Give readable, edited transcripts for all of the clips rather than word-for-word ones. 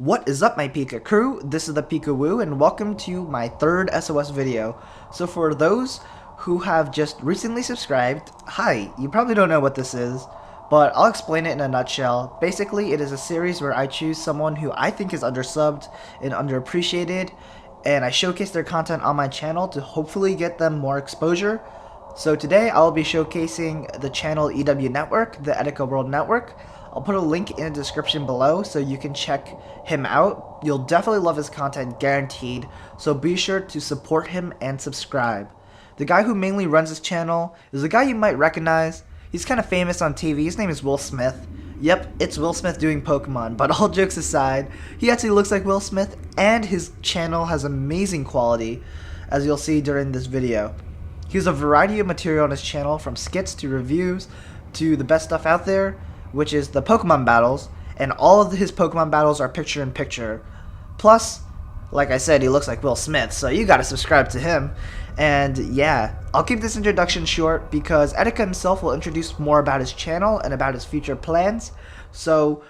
What is up, my Pika crew? This is ThePikaWu and welcome to my third SOS video. So for those who have just recently subscribed, hi, you probably don't know what this is, but I'll explain it in a nutshell. Basically, it is a series where I choose someone who I think is undersubbed and underappreciated, and I showcase their content on my channel to hopefully get them more exposure. So today I'll be showcasing the channel EWNetwork, the Etika World Network. I'll put a link in the description below so you can check him out. You'll definitely love his content, guaranteed, so be sure to support him and subscribe. The guy who mainly runs his channel is a guy you might recognize. He's kind of famous on TV. His name is Will Smith. Yep, it's Will Smith doing Pokemon, but all jokes aside, he actually looks like Will Smith, and his channel has amazing quality, as you'll see during this video. He has a variety of material on his channel, from skits to reviews to the best stuff out there, which is the Pokemon battles, and all of his Pokemon battles are picture-in-picture. Plus, like I said, he looks like Will Smith, so you gotta subscribe to him. And yeah, I'll keep this introduction short because Etika himself will introduce more about his channel and about his future plans. So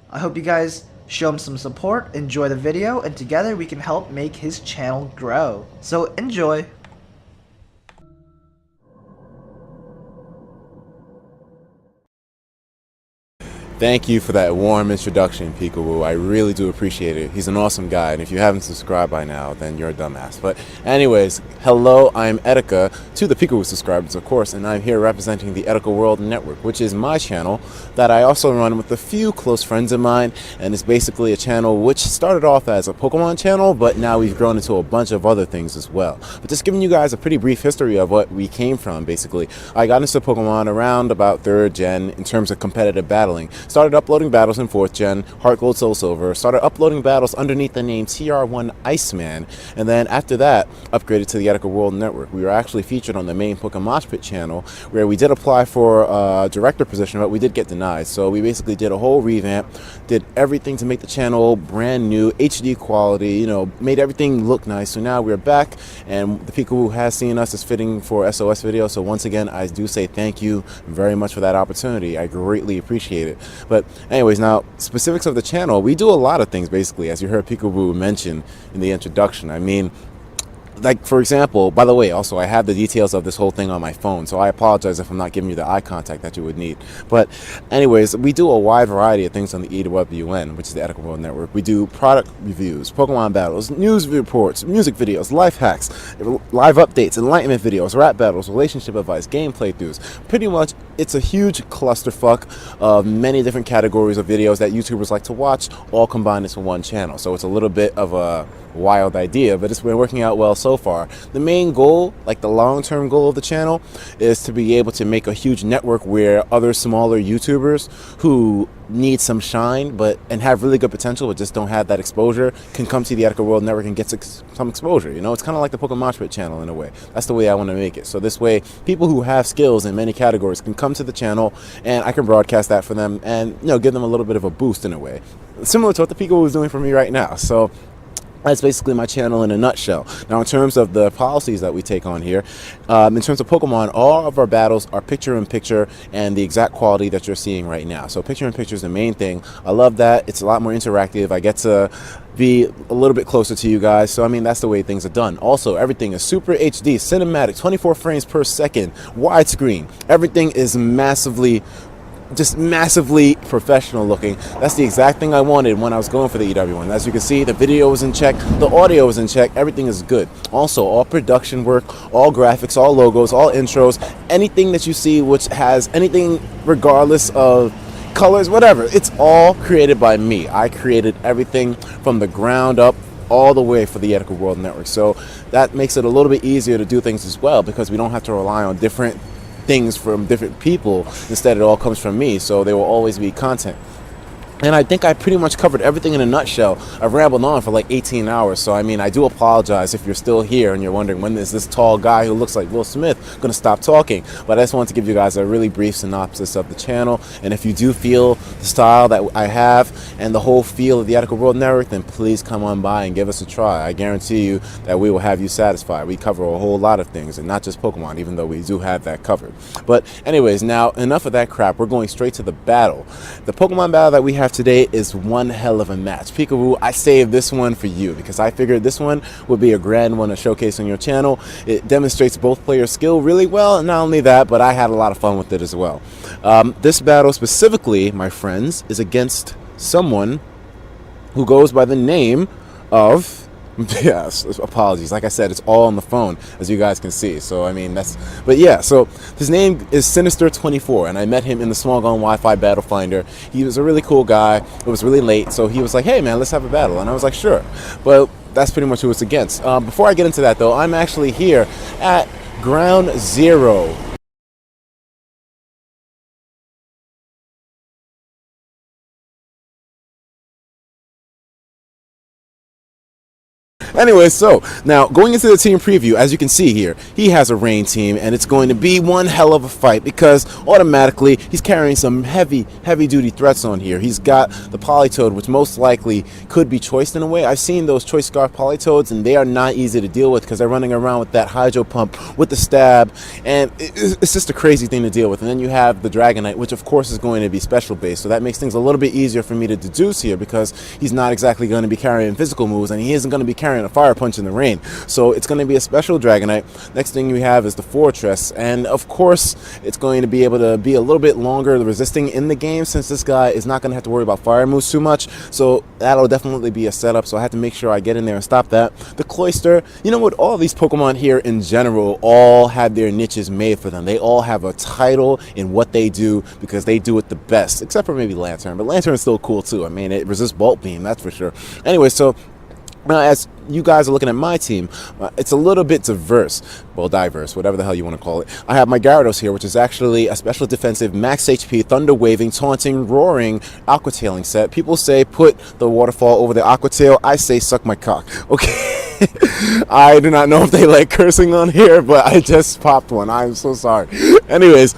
I hope you guys show him some support, enjoy the video, and together we can help make his channel grow. So enjoy! Thank you for that warm introduction, PikaWu. I really do appreciate it. He's an awesome guy, and if you haven't subscribed by now, then you're a dumbass. But anyways, hello, I'm Etika, to the PikaWu subscribers, of course, and I'm here representing the Etika World Network, which is my channel that I also run with a few close friends of mine, and it's basically a channel which started off as a Pokemon channel, but now we've grown into a bunch of other things as well. But just giving you guys a pretty brief history of what we came from, basically. I got into Pokemon around about 3rd gen in terms of competitive battling. Started uploading battles in 4th gen, Heart Gold, Soul Silver, started uploading battles underneath the name TR1 Iceman, and then after that, upgraded to the Etika World Network. We were actually featured on the main Pokemon Pit channel, where we did apply for a director position, but we did get denied. So we basically did a whole revamp, did everything to make the channel brand new, HD quality, you know, made everything look nice. So now we're back, and the PikaWu has seen us as fitting for SOS videos. So once again, I do say thank you very much for that opportunity. I greatly appreciate it. But anyways, now specifics of the channel, we do a lot of things basically, as you heard PikaWu mention in the introduction. I mean, like, for example, by the way, also I have the details of this whole thing on my phone, so I apologize if I'm not giving you the eye contact that you would need. But anyways, we do a wide variety of things on the EWN, which is the Etika World Network. We do product reviews, Pokemon battles, news reports, music videos, life hacks, live updates, enlightenment videos, rap battles, relationship advice, game playthroughs. Pretty much, it's a huge clusterfuck of many different categories of videos that YouTubers like to watch, all combined into one channel. So it's a little bit of a wild idea, but it's been working out well so far. The main goal, like the long-term goal of the channel, is to be able to make a huge network where other smaller YouTubers who need some shine and have really good potential but just don't have that exposure can come to the Etika World Network and get some exposure. You know, it's kind of like the Pokemon Pit channel in a way. That's the way I want to make it. So this way, people who have skills in many categories can come to the channel, and I can broadcast that for them and, you know, give them a little bit of a boost in a way, similar to what the PikaWu is doing for me right now. So that's basically my channel in a nutshell. Now, in terms of the policies that we take on here, in terms of Pokemon, all of our battles are picture-in-picture and the exact quality that you're seeing right now. So picture-in-picture is the main thing. I love that. It's a lot more interactive. I get to be a little bit closer to you guys. So, I mean, that's the way things are done. Also, everything is super HD, cinematic, 24 frames per second, widescreen. Everything is massively professional looking. That's the exact thing I wanted when I was going for the EW1. As you can see, the video is in check, the audio is in check, everything is good. Also, all production work, all graphics, all logos, all intros, anything that you see which has anything regardless of colors, whatever, it's all created by me. I created everything from the ground up all the way for the Etika World Network. So that makes it a little bit easier to do things as well, because we don't have to rely on different things from different people. Instead, it all comes from me, so there will always be content. And I think I pretty much covered everything in a nutshell. I've rambled on for like 18 hours, so I mean, I do apologize if you're still here and you're wondering when is this tall guy who looks like Will Smith going to stop talking. But I just wanted to give you guys a really brief synopsis of the channel. And if you do feel the style that I have and the whole feel of the Etika World Network, then please come on by and give us a try. I guarantee you that we will have you satisfied. We cover a whole lot of things, and not just Pokemon, even though we do have that covered. But anyways, now enough of that crap. We're going straight to the battle. The Pokemon battle that we have have today is one hell of a match. PikaWu, I saved this one for you because I figured this one would be a grand one to showcase on your channel. It demonstrates both players' skill really well, and not only that, but I had a lot of fun with it as well. This battle specifically, my friends, is against someone who goes by the name of... Yes, apologies. Like I said, it's all on the phone, as you guys can see. So, I mean, but yeah, so his name is Sinister24, and I met him in the Small Gun Wi-Fi Battle Finder. He was a really cool guy. It was really late, so he was like, hey, man, let's have a battle. And I was like, sure. But that's pretty much who it's against. Before I get into that, though, I'm actually here at Ground Zero. Anyway, so now going into the team preview, as you can see here, he has a rain team, and it's going to be one hell of a fight because automatically he's carrying some heavy duty threats on here. He's got the Politoed, which most likely could be choiced in a way. I've seen those choice scarf Politoads, and they are not easy to deal with because they're running around with that hydro pump with the stab, and it's just a crazy thing to deal with. And then you have the Dragonite, which of course is going to be special based, so that makes things a little bit easier for me to deduce here because he's not exactly going to be carrying physical moves, and he isn't going to be carrying a fire punch in the rain. So it's going to be a special Dragonite. Next thing we have is the Fortress, and of course it's going to be able to be a little bit longer resisting in the game since this guy is not going to have to worry about fire moves too much. So that'll definitely be a setup, so I have to make sure I get in there and stop that. The Cloyster, you know what, all these Pokemon here in general all have their niches made for them. They all have a title in what they do because they do it the best, except for maybe Lantern, but Lantern is still cool too. I mean, it resists Bolt Beam, that's for sure. Anyway, so as you guys are looking at my team, it's a little bit diverse, whatever the hell you want to call it. I have my Gyarados here, which is actually a special defensive max HP, thunder waving, taunting, roaring, aqua tailing set. People say put the waterfall over the aqua tail. I say suck my cock. Okay. I do not know if they like cursing on here, but I just popped one. I'm so sorry. Anyways,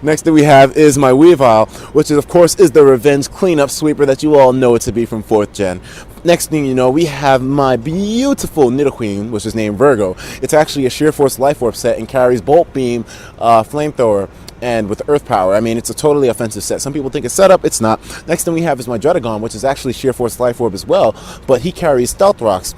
next thing we have is my Weavile, which is, of course, is the revenge cleanup sweeper that you all know it to be from 4th gen. Next thing you know, we have my beautiful Nidoqueen, which is named Virgo. It's actually a Sheer Force Life Orb set and carries Bolt Beam, Flamethrower, and with Earth Power. I mean, it's a totally offensive set. Some people think it's setup, it's not. Next thing we have is my Dredagon, which is actually Sheer Force Life Orb as well, but he carries Stealth Rocks.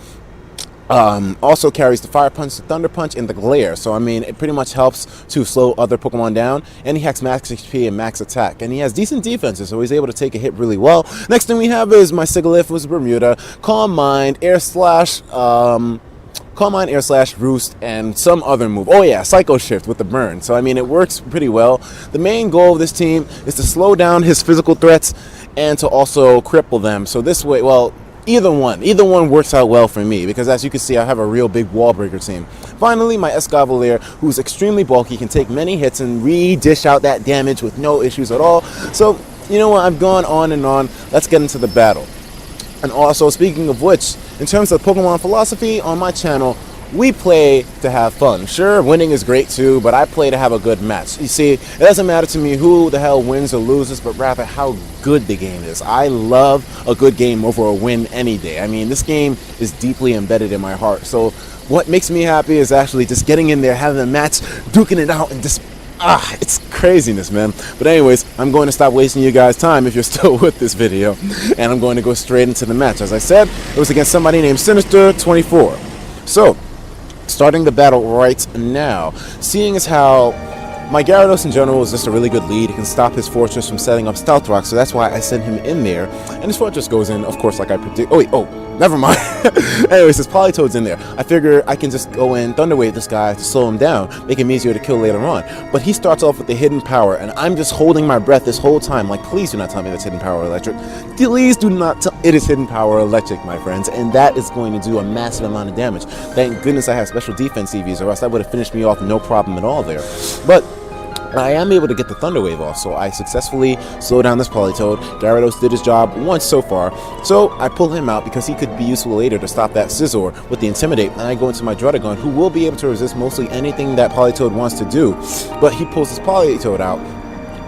Also carries the Fire Punch, the Thunder Punch, and the Glare. So, I mean, it pretty much helps to slow other Pokemon down. And he has max HP and max attack. And he has decent defenses, so he's able to take a hit really well. Next thing we have is my Sigilyph, which is Bermuda, Calm Mind, Air Slash, Roost, and some other move. Oh yeah, Psycho Shift with the burn. So, I mean, it works pretty well. The main goal of this team is to slow down his physical threats and to also cripple them. So this way, well, either one works out well for me because, as you can see, I have a real big wall breaker team. Finally, my Escavalier, who's extremely bulky, can take many hits and dish out that damage with no issues at all. So, you know what, I've gone on and on. Let's get into the battle. And also, speaking of which, in terms of Pokemon philosophy on my channel, we play to have fun. Sure, winning is great too, but I play to have a good match. You see, it doesn't matter to me who the hell wins or loses, but rather how good the game is. I love a good game over a win any day. I mean, this game is deeply embedded in my heart. So what makes me happy is actually just getting in there, having a match, duking it out, and just it's craziness, man. But anyways, I'm going to stop wasting you guys' time if you're still with this video, and I'm going to go straight into the match. As I said, it was against somebody named Sinister24. So, starting the battle right now, seeing as how my Gyarados in general is just a really good lead, it can stop his Fortress from setting up Stealth Rock, so that's why I sent him in there. And his Fortress goes in, of course, like I predict. Oh wait, never mind. Anyways, his Politoed's in there. I figure I can just go in Thunder Wave this guy to slow him down, make him easier to kill later on. But he starts off with the Hidden Power, and I'm just holding my breath this whole time. Like, please do not tell me that's Hidden Power Electric. Please do not tell it is Hidden Power Electric, my friends, and that is going to do a massive amount of damage. Thank goodness I have special defense EVs, or else that would have finished me off no problem at all there. But I am able to get the Thunder Wave off, so I successfully slow down this Politoed. Gyarados did his job once so far, so I pull him out because he could be useful later to stop that Scizor with the Intimidate, and I go into my Dredagon, who will be able to resist mostly anything that Politoed wants to do, but he pulls his Politoed out,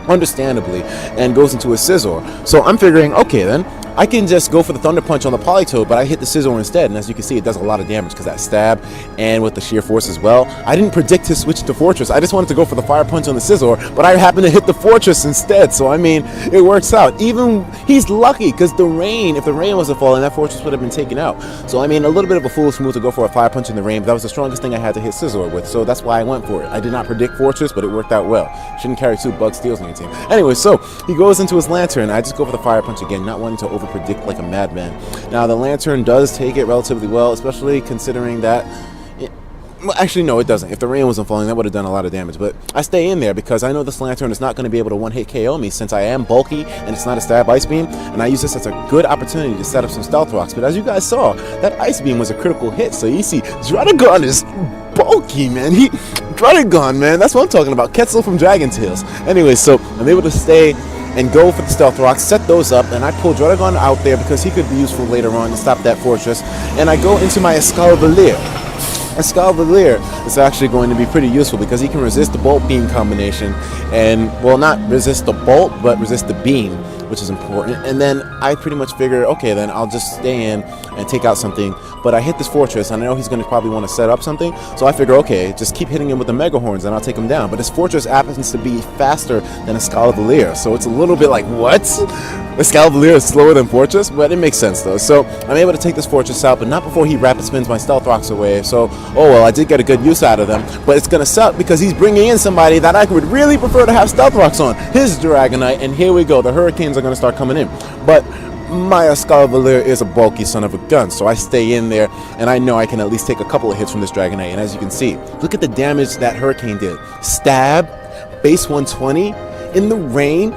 understandably, and goes into his Scizor. So I'm figuring, okay then, I can just go for the Thunder Punch on the Politoed, but I hit the Scizor instead, and as you can see, it does a lot of damage because that stab and with the Sheer Force as well. I didn't predict his switch to Fortress. I just wanted to go for the Fire Punch on the Scizor, but I happened to hit the Fortress instead, so I mean, it works out. Even he's lucky because the rain, if the rain wasn't falling, that Fortress would have been taken out. So I mean, a little bit of a foolish move to go for a Fire Punch in the rain, but that was the strongest thing I had to hit Scizor with, so that's why I went for it. I did not predict Fortress, but it worked out well. Shouldn't carry 2 Bug Steels on your team. Anyway, so he goes into his Lantern. I just go for the Fire Punch again, not wanting to over-predict like a madman. Now, the Lantern does take it relatively well, especially considering that... Well, actually, no, it doesn't. If the rain wasn't falling, that would have done a lot of damage. But I stay in there because I know this Lantern is not going to be able to one-hit KO me since I am bulky and it's not a stab Ice Beam. And I use this as a good opportunity to set up some Stealth Rocks. But as you guys saw, that Ice Beam was a critical hit. So you see, Druddigon is bulky, man. Druddigon, man. That's what I'm talking about. Quetzal from Dragon Tales. Anyway, so I'm able to stay and go for the Stealth Rocks, set those up, and I pull Druddigon out there because he could be useful later on to stop that Fortress. And I go into my Escavalier. Escavalier is actually going to be pretty useful because he can resist the Bolt Beam combination and, well, not resist the Bolt, but resist the Beam, which is important. And then I pretty much figure, okay, then I'll just stay in and take out something. But I hit this Fortress, and I know he's going to probably want to set up something. So I figure, okay, just keep hitting him with the Mega Horns, and I'll take him down. But this Fortress happens to be faster than Escavalier, so it's a little bit like, what? Escavalier is slower than Fortress? But it makes sense, though. So I'm able to take this Fortress out, but not before he Rapid Spins my Stealth Rocks away. So, oh well, I did get a good use out of them. But it's going to suck because he's bringing in somebody that I would really prefer to have Stealth Rocks on. His Dragonite, and here we go. The Hurricanes are going to start coming in. But my Escavalier is a bulky son of a gun, so I stay in there, and I know I can at least take a couple of hits from this Dragonite. And as you can see, look at the damage that Hurricane did. Stab, base 120, in the rain.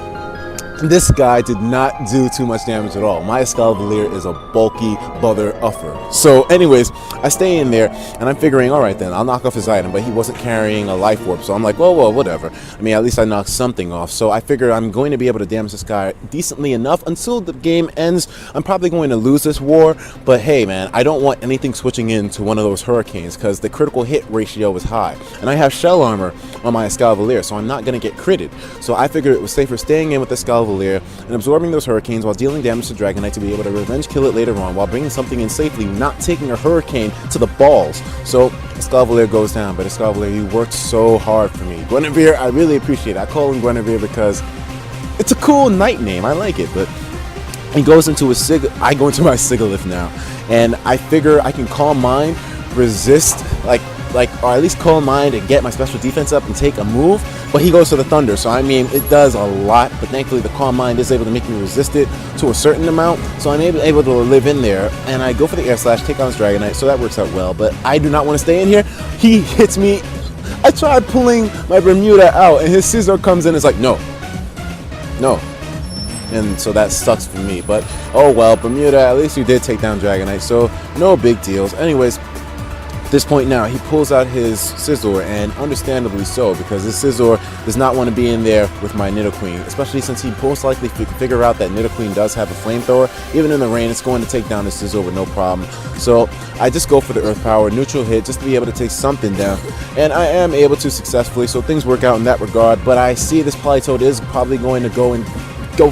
This guy did not do too much damage at all. My Escavalier is a bulky bother-uffer. So anyways, I stay in there, and I'm figuring, all right then, I'll knock off his item, but he wasn't carrying a Life Orb, so I'm like, well, whatever. I mean, at least I knocked something off, so I figure I'm going to be able to damage this guy decently enough until the game ends. I'm probably going to lose this war, but hey, man, I don't want anything switching into one of those Hurricanes, because the critical hit ratio is high, and I have Shell Armor on my Escavalier, so I'm not going to get critted. So I figured it was safer staying in with Escavalier and absorbing those Hurricanes while dealing damage to Dragonite to be able to revenge kill it later on while bringing something in safely, not taking a Hurricane to the balls. So Escavalier goes down, but Escavalier, you worked so hard for me. Guinevere, I really appreciate it. I call him Guinevere because it's a cool night name. I like it, but he goes into I go into my Sigilyph now, and I figure I can Calm Mind, resist, or at least Calm Mind and get my special defense up and take a move, but he goes to the Thunder, so I mean, it does a lot, but thankfully the Calm Mind is able to make me resist it to a certain amount, so I'm able to live in there, and I go for the Air Slash, take on his Dragonite, so that works out well, but I do not want to stay in here. He hits me. I tried pulling my Bermuda out, and his Scizor comes in and is like, no, and so that sucks for me, but oh well, Bermuda, at least you did take down Dragonite, so no big deals. Anyways, at this point now, he pulls out his Scizor, and understandably so, because this Scizor does not want to be in there with my Nidoqueen, especially since he most likely figure out that Nidoqueen does have a flamethrower. Even in the rain, it's going to take down the Scizor with no problem. So I just go for the Earth Power, neutral hit, just to be able to take something down, and I am able to successfully, so things work out in that regard, but I see this Politoed is probably going to go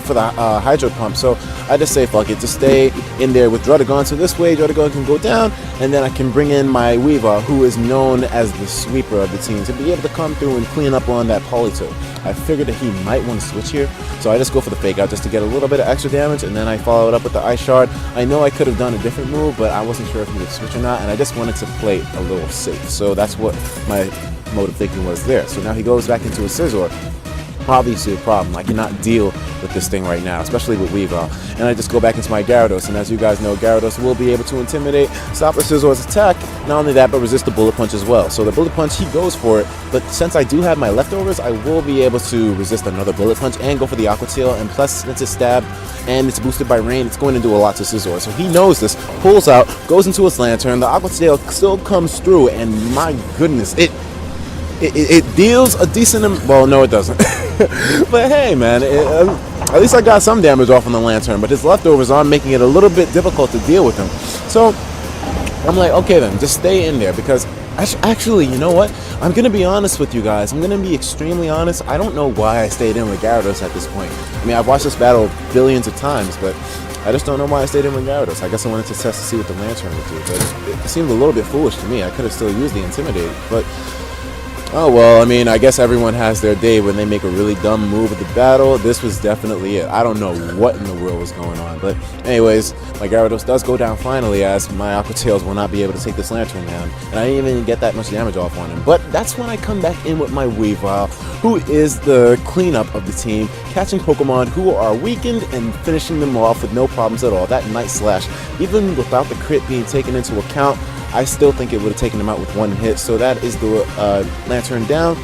for the Hydro Pump, so I just say fuck it, just stay in there with Druddigon, so this way Druddigon can go down, and then I can bring in my Weavile, who is known as the sweeper of the team, to be able to come through and clean up on that Politoed. I figured that he might want to switch here, so I just go for the Fake Out just to get a little bit of extra damage, and then I follow it up with the Ice Shard. I know I could have done a different move, but I wasn't sure if he would switch or not, and I just wanted to play a little safe, so that's what my mode of thinking was there. So now he goes back into his Scizor. Obviously a problem. I cannot deal with this thing right now, especially with Weavile. And I just go back into my Gyarados, and as you guys know, Gyarados will be able to intimidate, stop the Scizor's attack, not only that, but resist the Bullet Punch as well. So the Bullet Punch, he goes for it, but since I do have my leftovers, I will be able to resist another Bullet Punch and go for the Aqua Tail, and plus, since it's Stab, and it's boosted by Rain, it's going to do a lot to Scizor. So he knows this, pulls out, goes into his Lantern, the Aqua Tail still comes through, and my goodness, it deals a decent well, no it doesn't. But hey man, at least I got some damage off on the Lantern, but his leftovers are making it a little bit difficult to deal with him. So I'm like, okay then, just stay in there, because actually, you know what? I'm going to be honest with you guys. I'm going to be extremely honest. I don't know why I stayed in with Gyarados at this point. I mean, I've watched this battle billions of times, but I just don't know why I stayed in with Gyarados. I guess I wanted to test to see what the Lantern would do, but it seemed a little bit foolish to me. I could have still used the Intimidate, but oh well, I mean, I guess everyone has their day when they make a really dumb move at the battle. This was definitely it. I don't know what in the world was going on, but anyways, my Gyarados does go down finally, as my Aqua Tails will not be able to take this Lantern down, and I didn't even get that much damage off on him. But that's when I come back in with my Weavile, who is the cleanup of the team, catching Pokemon who are weakened and finishing them off with no problems at all. That Night Slash, even without the crit being taken into account, I still think it would have taken him out with one hit. So that is the Lantern down.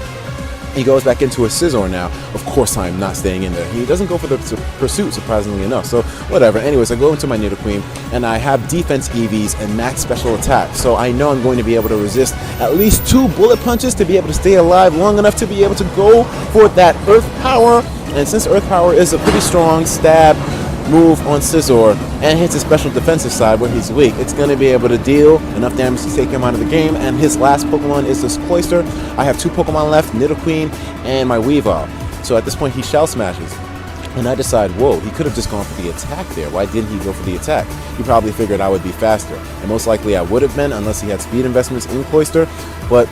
He goes back into a Scizor now. Of course I'm not staying in there. He doesn't go for the pursuit, surprisingly enough. So whatever. Anyways, I go into my Nidoqueen, and I have defense EVs and max special attack. So I know I'm going to be able to resist at least 2 bullet punches to be able to stay alive long enough to be able to go for that Earth Power. And since Earth Power is a pretty strong stab move on Scizor and hits his special defensive side where he's weak, it's going to be able to deal enough damage to take him out of the game. And his last Pokemon is this Cloyster. I have 2 Pokemon left, Nidoqueen and my Weavile. So at this point he Shell Smashes. And I decide, whoa, he could have just gone for the attack there. Why didn't he go for the attack? He probably figured I would be faster. And most likely I would have been, unless he had speed investments in Cloyster. But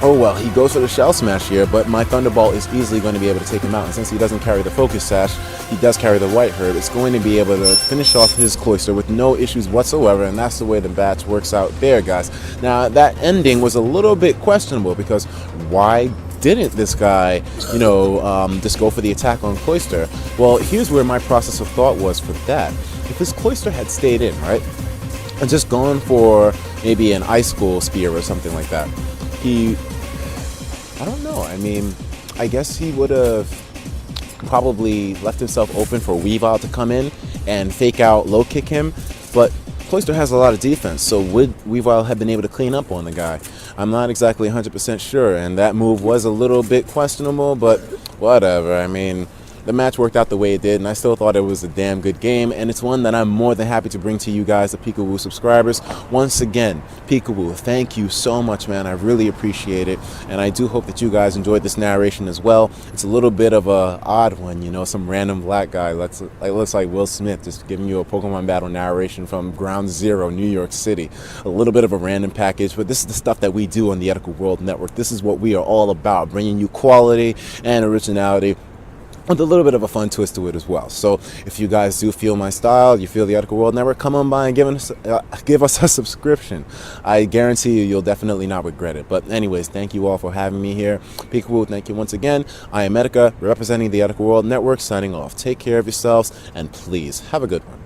oh well, he goes for the Shell Smash here, but my Thunderbolt is easily going to be able to take him out. And since he doesn't carry the Focus Sash, he does carry the White Herb. It's going to be able to finish off his Cloyster with no issues whatsoever, and that's the way the batch works out there, guys. Now, that ending was a little bit questionable, because why didn't this guy, just go for the attack on Cloyster? Well, here's where my process of thought was for that. If his Cloyster had stayed in, right, and just gone for maybe an Ice School Spear or something like that, I don't know. I mean, I guess he would have probably left himself open for Weavile to come in and fake out low kick him, but Cloyster has a lot of defense, so would Weavile have been able to clean up on the guy? I'm not exactly 100% sure, and that move was a little bit questionable, but whatever. I mean, the match worked out the way it did, and I still thought it was a damn good game, and it's one that I'm more than happy to bring to you guys, the PikaWu subscribers. Once again, PikaWu, thank you so much, man. I really appreciate it, and I do hope that you guys enjoyed this narration as well. It's a little bit of a odd one, some random black guy looks like Will Smith just giving you a Pokemon battle narration from Ground Zero, New York City. A little bit of a random package, but this is the stuff that we do on the Ethical World Network. This is what we are all about, bringing you quality and originality, with a little bit of a fun twist to it as well. So if you guys do feel my style, you feel the Ethical World Network, come on by and give us a subscription. I guarantee you'll definitely not regret it. But anyways, thank you all for having me here. PikaWu, thank you once again. I am Etika, representing the Ethical World Network, signing off. Take care of yourselves, and please have a good one.